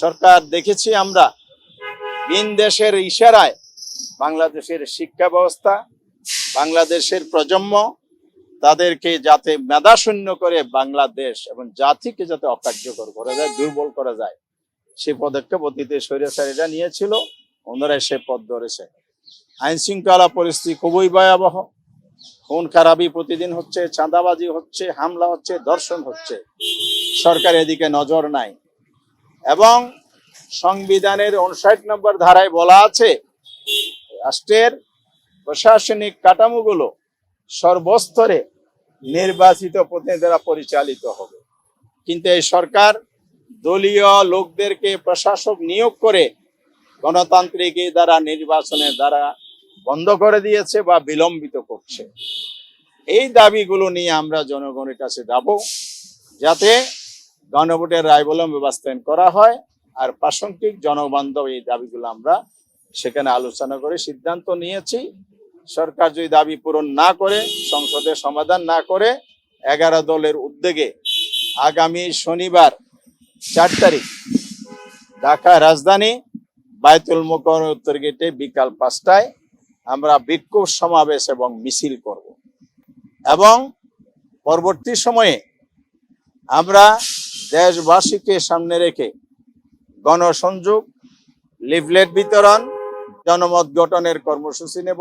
সরকার দেখেছি আমরা ভিন দেশের ইশারায় বাংলাদেশের শিক্ষা ব্যবস্থা, বাংলাদেশের প্রজন্ম তাদেরকে যাতে মেধাশূন্য করে বাংলাদেশ এবং জাতিকে যাতে অকার্যকর করা যায়, দুর্বল করা যায়, সে পদক্ষেপ অতীতে স্বৈরাচারীরা নিয়েছিল, ওনারা সে পথ ধরেছে। আইন শৃঙ্খলা পরিস্থিতি খুবই ভয়াবহ, খুন খারাপি প্রতিদিন হচ্ছে, চাঁদাবাজি হচ্ছে, হামলা হচ্ছে, ধর্ষণ হচ্ছে। সরকার এদিকে নজর নাই। এবং সংবিধানের 59 নম্বর ধারায় বলা আছে রাষ্ট্রের প্রশাসনিক কাঠামোগুলো সর্বস্তরে নির্বাচিত প্রতিনিধি দ্বারা পরিচালিত হবে। কিন্তু এই সরকার দলীয় লোকদেরকে প্রশাসক নিয়োগ করে গণতান্ত্রিক দ্বারা নির্বাচনের দ্বারা বন্ধ করে দিয়েছে বা বিলম্বিত করছে। এই দাবিগুলো নিয়ে আমরা জনগণের কাছে যাব, যাতে গণভোটের রায় বিলম্বে বাস্তবায়ন করা হয়। আর প্রাসঙ্গিক জনবান্ধব এই দাবিগুলো আমরা সেখানে আলোচনা করে সিদ্ধান্ত নিয়েছি। সরকার যদি দাবি পূরণ না করে, সংসদে সমাধান না করে, 11 দলের উদ্যোগে আগামী শনিবার 4 তারিখ ঢাকা রাজধানী বায়তুল মোকাররমের উত্তর গেটে বিকাল 5টায় আমরা বিক্ষোভ সমাবেশ এবং মিছিল করব। এবং পরবর্তী সময়ে আমরা দেশবাসীকে সামনে রেখে গণসংযোগ, লিফলেট বিতরণ, জনমত গঠনের কর্মসূচি নেব।